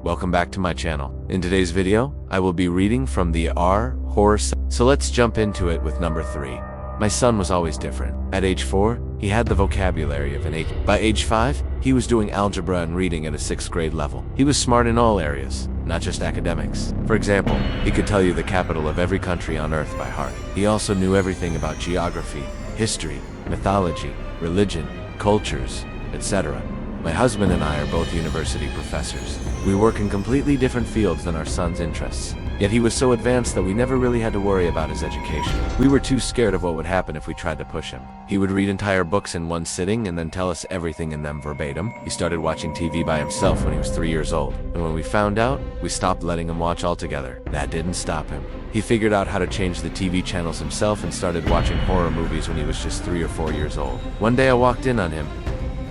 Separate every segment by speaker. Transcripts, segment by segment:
Speaker 1: welcome back to my channel. In today's video, I will be reading from the R horror so let's jump into it with number 3. My son was always different. At age 4, he had the vocabulary of an 8. By age 5, he was doing algebra and reading at a 6th grade level. He was smart in all areas, not just academics. For example, he could tell you the capital of every country on earth by heart. He also knew everything about geography, history, mythology, religion, cultures, etc. My husband and I are both university professors. We work in completely different fields than our son's interests. Yet he was so advanced that we never really had to worry about his education. We were too scared of what would happen if we tried to push him. He would read entire books in one sitting and then tell us everything in them verbatim. He started watching TV by himself when he was 3 years old. And when we found out, we stopped letting him watch altogether. That didn't stop him. He figured out how to change the TV channels himself and started watching horror movies when he was just 3 or 4 years old. One day I walked in on him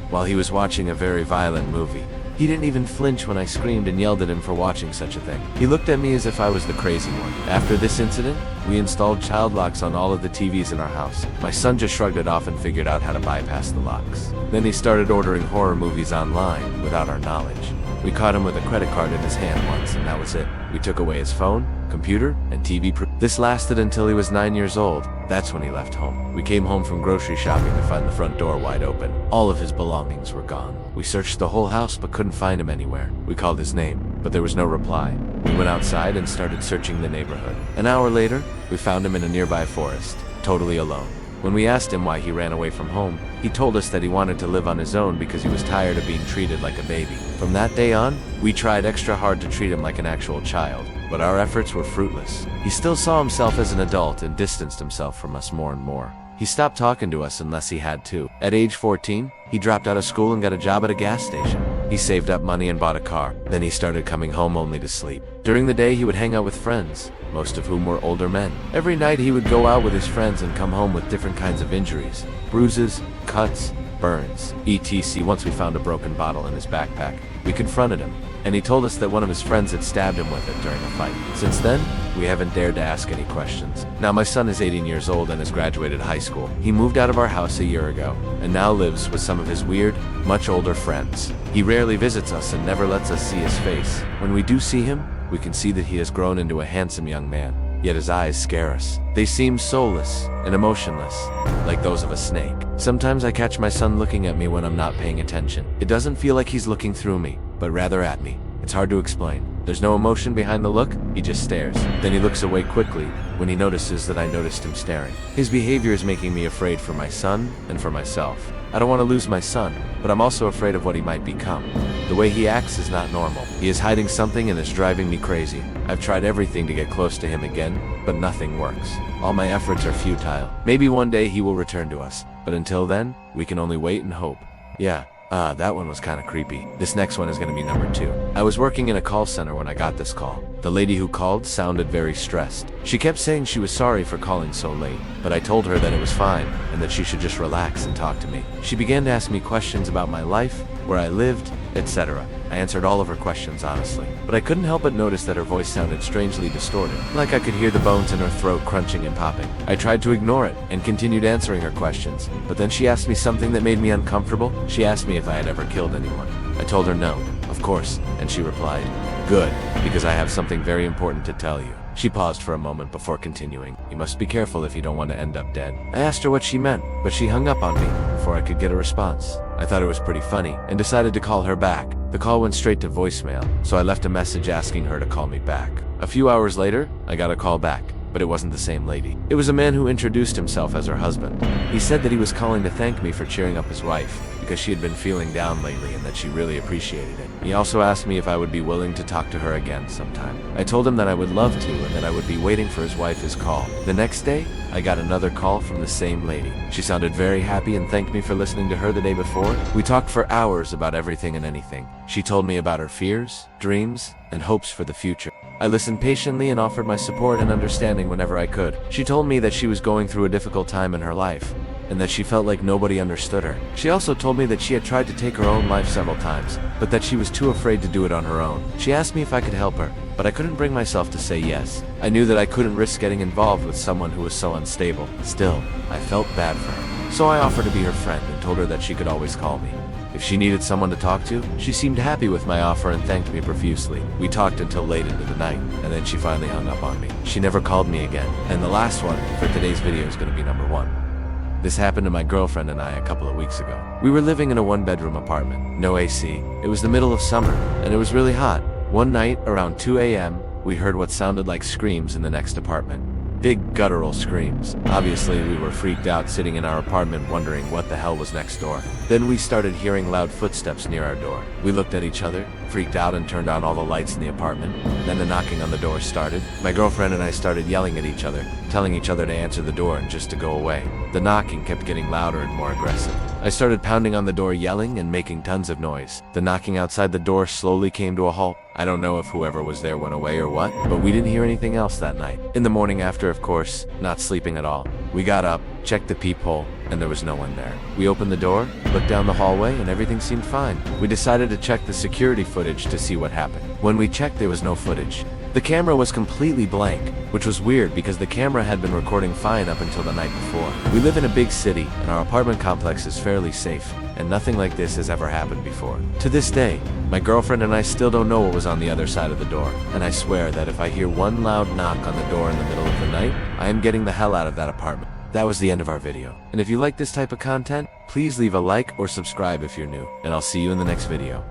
Speaker 1: while he was watching a very violent movie. He didn't even flinch when I screamed and yelled at him for watching such a thing. He looked at me as if I was the crazy one. After this incident, we installed child locks on all of the TVs in our house. My son just shrugged it off and figured out how to bypass the locks. Then he started ordering horror movies online without our knowledge. We caught him with a credit card in his hand once, and that was it. We took away his phone, computer, and TV. This lasted until he was 9 years old. That's when he left home. We came home from grocery shopping to find the front door wide open. All of his belongings were gone. We searched the whole house but couldn't find him anywhere. We called his name, but there was no reply. We went outside and started searching the neighborhood. An hour later, we found him in a nearby forest, totally alone. When we asked him why he ran away from home, he told us that he wanted to live on his own because he was tired of being treated like a baby. From that day on, we tried extra hard to treat him like an actual child, but our efforts were fruitless. He still saw himself as an adult and distanced himself from us more and more. He stopped talking to us unless he had to. At age 14, he dropped out of school and got a job at a gas station. He saved up money and bought a car. Then he started coming home only to sleep. During the day, he would hang out with friends, most of whom were older men. Every night he would go out with his friends and come home with different kinds of injuries, bruises, cuts, burns, etc. Once we found a broken bottle in his backpack. We confronted him, and he told us that one of his friends had stabbed him with it during a fight. Since then, we haven't dared to ask any questions. Now my son is 18 years old and has graduated high school. He moved out of our house a year ago, and now lives with some of his weird, much older friends. He rarely visits us and never lets us see his face. When we do see him, we can see that he has grown into a handsome young man. Yet his eyes scare us. They seem soulless and emotionless, like those of a snake. Sometimes I catch my son looking at me when I'm not paying attention. It doesn't feel like he's looking through me, but rather at me. It's hard to explain. There's no emotion behind the look, he just stares. Then he looks away quickly when he notices that I noticed him staring. His behavior is making me afraid for my son and for myself. I don't want to lose my son, but I'm also afraid of what he might become. The way he acts is not normal. He is hiding something and is driving me crazy. I've tried everything to get close to him again, but nothing works. All my efforts are futile. Maybe one day he will return to us, but until then, we can only wait and hope. Yeah. That one was kind of creepy. This next one is going to be number 2. I was working in a call center when I got this call. The lady who called sounded very stressed. She kept saying she was sorry for calling so late, but I told her that it was fine and that she should just relax and talk to me. She began to ask me questions about my life, where I lived, etc. I answered all of her questions honestly, but I couldn't help but notice that her voice sounded strangely distorted, like I could hear the bones in her throat crunching and popping. I tried to ignore it and continued answering her questions, but then she asked me something that made me uncomfortable. She asked me if I had ever killed anyone. I told her no, of course, and she replied, "Good, because I have something very important to tell you." She paused for a moment before continuing. "You must be careful if you don't want to end up dead." I asked her what she meant, but she hung up on me before I could get a response. I thought it was pretty funny and decided to call her back. The call went straight to voicemail, so I left a message asking her to call me back. A few hours later, I got a call back, but it wasn't the same lady. It was a man who introduced himself as her husband. He said that he was calling to thank me for cheering up his wife, because she had been feeling down lately and that she really appreciated it. He also asked me if I would be willing to talk to her again sometime. I told him that I would love to and that I would be waiting for his wife's call. The next day, I got another call from the same lady. She sounded very happy and thanked me for listening to her the day before. We talked for hours about everything and anything. She told me about her fears, dreams, and hopes for the future. I listened patiently and offered my support and understanding whenever I could. She told me that she was going through a difficult time in her life, and that she felt like nobody understood her. She also told me that she had tried to take her own life several times, but that she was too afraid to do it on her own. She asked me if I could help her, but I couldn't bring myself to say yes. I knew that I couldn't risk getting involved with someone who was so unstable. Still, I felt bad for her. So I offered to be her friend and told her that she could always call me. If she needed someone to talk to, she seemed happy with my offer and thanked me profusely. We talked until late into the night, and then she finally hung up on me. She never called me again. And the last one for today's video is going to be number 1. This happened to my girlfriend and I a couple of weeks ago. We were living in a 1-bedroom apartment, no AC. It was the middle of summer, and it was really hot. One night, around 2 a.m., we heard what sounded like screams in the next apartment. Big guttural screams. Obviously, we were freaked out sitting in our apartment wondering what the hell was next door. Then we started hearing loud footsteps near our door. We looked at each other, freaked out, and turned on all the lights in the apartment. Then the knocking on the door started. My girlfriend and I started yelling at each other, telling each other to answer the door and just to go away. The knocking kept getting louder and more aggressive. I started pounding on the door, yelling and making tons of noise. The knocking outside the door slowly came to a halt. I don't know if whoever was there went away or what, but we didn't hear anything else that night. In the morning after, of course, not sleeping at all, we got up, checked the peephole, and there was no one there. We opened the door, looked down the hallway, and everything seemed fine. We decided to check the security footage to see what happened. When we checked, there was no footage. The camera was completely blank, which was weird because the camera had been recording fine up until the night before. We live in a big city, and our apartment complex is fairly safe, and nothing like this has ever happened before. To this day, my girlfriend and I still don't know what was on the other side of the door, and I swear that if I hear one loud knock on the door in the middle of the night, I am getting the hell out of that apartment. That was the end of our video. And if you like this type of content, please leave a like or subscribe if you're new, and I'll see you in the next video.